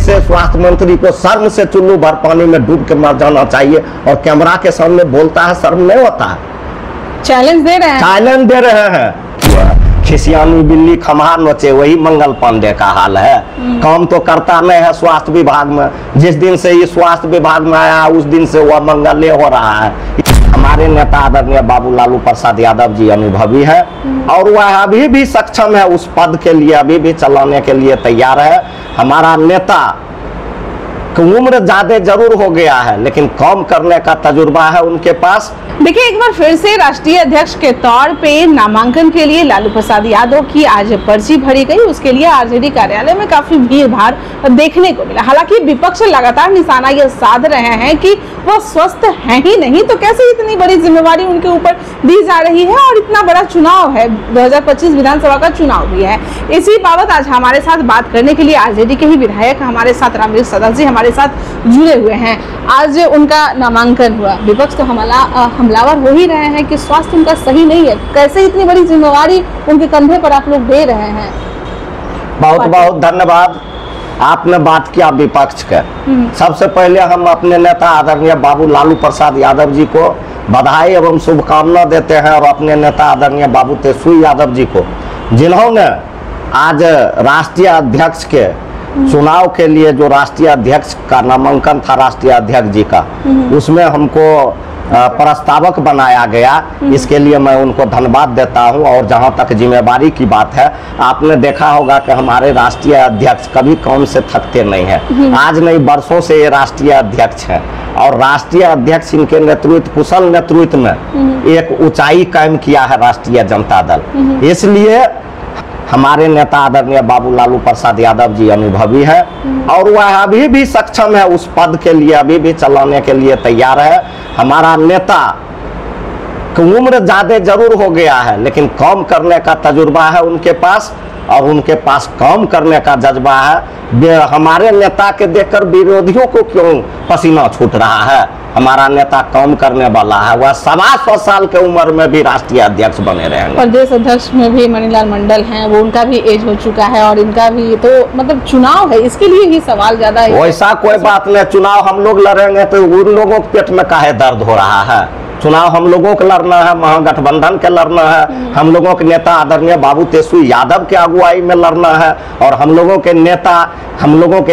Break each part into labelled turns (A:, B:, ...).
A: ऐसे स्वास्थ्य मंत्री को शर्म से चुल्लू भर पानी में डूब के मर जाना चाहिए, और कैमरा के सामने बोलता है, शर्म नहीं होता है।
B: चैलेंज दे रहे हैं,
A: चैलेंज दे रहे हैं। खिसियानी बिल्ली खम्हार नोचे, वही मंगल पांडे का हाल है। काम तो करता नहीं है स्वास्थ्य विभाग में। जिस दिन से ये स्वास्थ्य विभाग में आया उस दिन से वह मंगले हो रहा है। हमारे नेता आदरणीय बाबू लालू प्रसाद यादव जी अनुभवी है, और वह अभी भी सक्षम है उस पद के लिए, अभी भी चलाने के लिए तैयार है। हमारा नेता की उम्र ज्यादा जरूर हो गया है, लेकिन काम करने का तजुर्बा है उनके पास।
B: देखिए, एक बार फिर से राष्ट्रीय अध्यक्ष के तौर पे नामांकन के लिए लालू प्रसाद यादव की आज पर्ची भरी गई। उसके लिए आरजेडी कार्यालय में काफी भीड़ भाड़ देखने को मिला। हालांकि विपक्ष लगातार निशाना यह साध रहे हैं कि वह स्वस्थ हैं ही नहीं, तो कैसे इतनी बड़ी जिम्मेवारी उनके ऊपर दी जा रही है, और इतना बड़ा चुनाव है, 2025 विधानसभा का चुनाव भी है। इसी बाबत आज हमारे साथ बात करने के लिए आरजेडी के ही विधायक हमारे साथ रामवीर सदस्य जी हमारे साथ जुड़े हुए हैं। आज उनका नामांकन हुआ, विपक्ष तो हमलावर हो ही रहे हैं कि स्वास्थ्य उनका सही नहीं है, कैसे इतनी बड़ी जिम्मेवारी उनके कंधे पर आप लोग दे रहे हैं?
A: बहुत बहुत धन्यवाद, आपने बात किया विपक्ष के। सबसे पहले हम अपने नेता आदरणीय बाबू लालू प्रसाद यादव जी को बधाई एवं शुभकामना देते हैं, और अपने नेता आदरणीय बाबू तेजस्वी यादव जी को, जिन्होंने आज राष्ट्रीय अध्यक्ष के चुनाव के लिए, जो राष्ट्रीय अध्यक्ष का नामांकन था राष्ट्रीय अध्यक्ष जी का, उसमें हमको प्रस्तावक बनाया गया। इसके लिए मैं उनको धन्यवाद देता हूं। और जहां तक जिम्मेवारी की बात है, आपने देखा होगा कि हमारे राष्ट्रीय अध्यक्ष कभी काम से थकते नहीं हैं। आज नहीं, बरसों से ये राष्ट्रीय अध्यक्ष हैं, और राष्ट्रीय अध्यक्ष इनके नेतृत्व, कुशल नेतृत्व में एक ऊंचाई कायम किया है राष्ट्रीय जनता दल। इसलिए हमारे नेता आदरणीय बाबू लालू प्रसाद यादव जी अनुभवी है, और वह अभी भी सक्षम है उस पद के लिए, अभी भी चलाने के लिए तैयार है। हमारा नेता की उम्र ज्यादा जरूर हो गया है, लेकिन काम करने का तजुर्बा है उनके पास, और उनके पास काम करने का जज्बा है। हमारे नेता के देखकर विरोधियों को क्यों पसीना छूट रहा है? हमारा नेता काम करने वाला है, वह 125 साल के उम्र में भी राष्ट्रीय अध्यक्ष बने रहेंगे।
B: प्रदेश अध्यक्ष में भी मणिलाल मंडल हैं, वो उनका भी एज हो चुका है, और इनका भी तो मतलब चुनाव है, इसके लिए ही सवाल ज्यादा है।
A: वैसा कोई बात नहीं, चुनाव हम लोग लड़ेंगे तो उन लोगों के पेट में काहे दर्द हो रहा है? चुनाव हम लोगों को लड़ना है, महागठबंधन के लड़ना है, हम लोगों के नेता आदरणीय बाबू तेजस्वी यादव के अगुवाई में लड़ना है, और हम लोगों के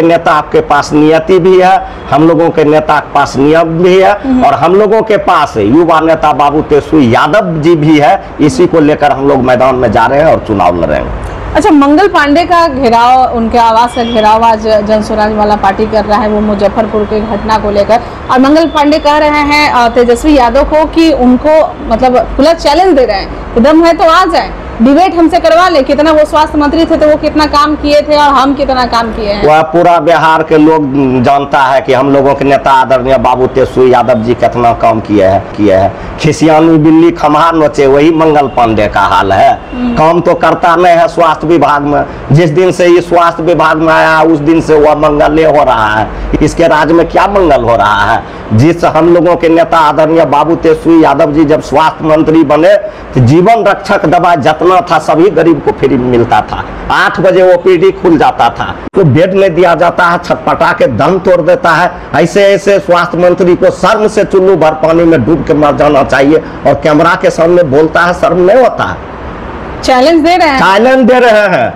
A: नेता आपके पास नियति भी है, हम लोगों के नेता के पास नियम भी है, और हम लोगों के पास युवा नेता बाबू तेजस्वी यादव जी भी है। इसी को लेकर हम लोग मैदान में जा रहे हैं और चुनाव लड़ेंगे।
B: अच्छा, मंगल पांडे का घेराव, उनके आवास का घेराव आज जन स्वराज वाला पार्टी कर रहा है, वो मुजफ्फरपुर के घटना को लेकर, और मंगल पांडे कह रहे हैं तेजस्वी यादव को कि उनको मतलब खुला चैलेंज दे रहे हैं, दम है तो आ जाए, डिबेट हमसे करवा ले, कितना वो स्वास्थ्य मंत्री थे तो वो कितना काम किए थे और हम कितना काम किए हैं।
A: वह पूरा बिहार के लोग जानता है कि हम लोगों के नेता आदरणीय बाबू तेजस्वी यादव जी कितना काम किए हैं। खिसियानी बिल्ली खम्हार नोचे, वही मंगल पांडे का हाल है। काम तो करता नहीं है स्वास्थ्य विभाग में। जिस दिन से ये स्वास्थ्य विभाग में आया उस दिन से वह मंगले हो रहा है। इसके राज्य में क्या मंगल हो रहा है? जिस हम लोगों के नेता आदरणीय बाबू तेजस्वी यादव जी जब स्वास्थ्य मंत्री बने तो जीवन रक्षक दवा जितना था सभी गरीब को फ्री मिलता था। 8 बजे ओपीडी खुल जाता था, तो बेड नहीं दिया जाता है, छटपटा के दम तोड़ देता है। ऐसे स्वास्थ्य मंत्री को शर्म से चुल्लू भर पानी में डूब के मर जाना चाहिए, और कैमरा के सामने बोलता है, शर्म नहीं होता है।
B: चैलेंज दे रहे हैं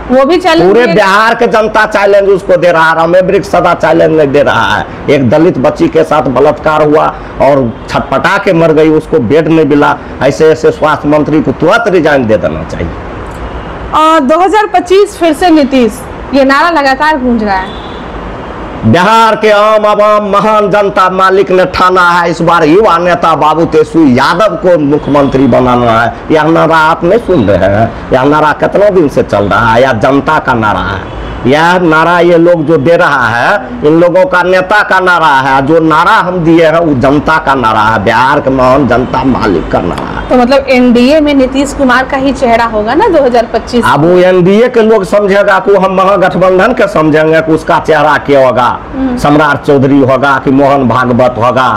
B: वो भी चैलेंज,
A: पूरे बिहार के जनता चैलेंज उसको दे रहा है। रमेश सदा चैलेंज नहीं दे रहा है। एक दलित बच्ची के साथ बलात्कार हुआ और छटपटा के मर गई, उसको बेड नहीं मिला। ऐसे स्वास्थ्य मंत्री को तुरंत रिजाइन दे देना चाहिए।
B: 2025 फिर से नीतीश, ये नारा लगातार गूंज रहा है।
A: बिहार के आम आवाम महान जनता मालिक ने ठाना है इस बार युवा नेता बाबू तेजस्वी यादव को मुख्यमंत्री बनाना है। यह नारा आप नहीं सुन रहे हैं? यह नारा कितने दिन से चल रहा है? यह जनता का नारा है। यह नारा ये लोग जो दे रहा है, इन लोगों का नेता का नारा है। जो नारा हम दिए हैं वो जनता का नारा है, बिहार के महान जनता मालिक का नारा है।
B: तो मतलब एनडीए में नीतीश कुमार का ही चेहरा होगा ना 2025?
A: अब वो एनडीए के लोग समझेगा कि हम महागठबंधन के समझेंगे कि उसका चेहरा क्या होगा। सम्राट चौधरी होगा कि मोहन भागवत होगा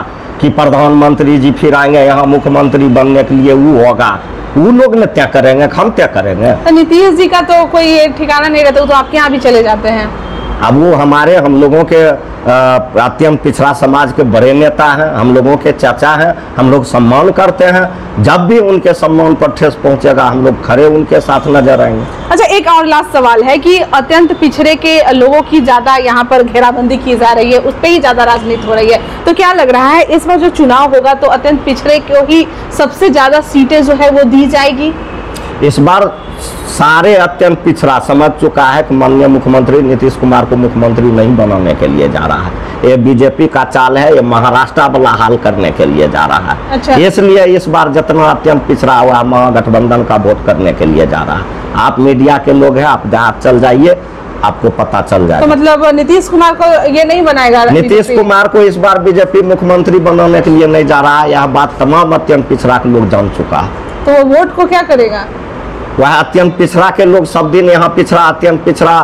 A: कि प्रधानमंत्री जी फिर आएंगे यहाँ मुख्यमंत्री बनने के लिए, वो होगा। वो लोग ने क्या करेंगे, हम क्या करेंगे?
B: तो नीतीश जी का तो कोई ठिकाना नहीं रहता, तो आपके यहाँ भी चले जाते हैं।
A: अब वो हमारे हम लोगों के अत्यंत पिछड़ा समाज के बड़े नेता हैं, हम लोगों के चाचा हैं, हम लोग सम्मान करते हैं। जब भी उनके सम्मान पर ठेस पहुंचेगा हम लोग खड़े उनके साथ नजर आएंगे।
B: अच्छा, एक और लास्ट सवाल है कि अत्यंत पिछड़े के लोगों की ज्यादा यहाँ पर घेराबंदी की जा रही है, उस पर ही ज्यादा राजनीति हो रही है, तो क्या लग रहा है इस बार जो चुनाव होगा तो अत्यंत पिछड़े को ही सबसे ज्यादा सीटें जो है वो दी जाएगी?
A: इस बार सारे अत्यंत पिछड़ा समझ चुका है कि माननीय मुख्यमंत्री नीतीश कुमार को मुख्यमंत्री नहीं बनाने के लिए जा रहा है। ये बीजेपी का चाल है, ये महाराष्ट्र वाला हाल करने के लिए जा रहा है।
B: अच्छा।
A: इसलिए इस बार जितना अत्यंत पिछड़ा हुआ महागठबंधन का वोट करने के लिए जा रहा है। आप मीडिया के लोग हैं, आप जहाँ चल जाइए आपको पता चल जाएगा।
B: तो मतलब नीतीश कुमार को ये नहीं बनाएगा?
A: नीतीश कुमार को इस बार बीजेपी मुख्यमंत्री बनाने के लिए नहीं जा रहा है, यह बात तमाम अत्यंत पिछड़ा के लोग जान चुका है।
B: तो वो वोट को क्या करेगा?
A: वह अत्यंत पिछड़ा के लोग सब दिन यहाँ पिछड़ा अत्यंत पिछड़ा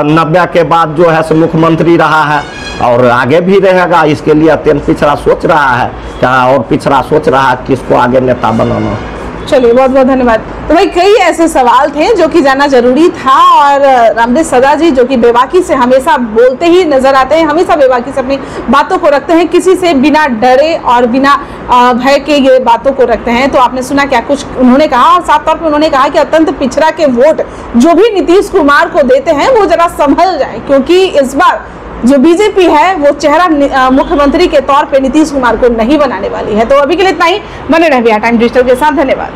A: 90 के बाद जो है सो मुख्यमंत्री रहा है और आगे भी रहेगा। इसके लिए अत्यंत पिछड़ा सोच रहा है क्या, और पिछड़ा सोच रहा है किसको आगे नेता बनाना।
B: चलिए, बहुत बहुत धन्यवाद। तो भाई कई ऐसे सवाल थे जो कि जानना जरूरी था, और रामदेव सदा जी जो कि बेबाकी से हमेशा बोलते ही नजर आते हैं, हमेशा बेबाकी से अपनी बातों को रखते हैं, किसी से बिना डरे और बिना भय के ये बातों को रखते हैं। तो आपने सुना क्या कुछ उन्होंने कहा, और साफ तौर पर उन्होंने कहा कि अत्यंत पिछड़ा के वोट जो भी नीतीश कुमार को देते हैं वो जरा संभल जाए, क्योंकि इस बार जो बीजेपी है वो चेहरा मुख्यमंत्री के तौर पे नीतीश कुमार को नहीं बनाने वाली है। तो अभी के लिए इतना ही। बने रहे टाइम डिजिटल के साथ। धन्यवाद।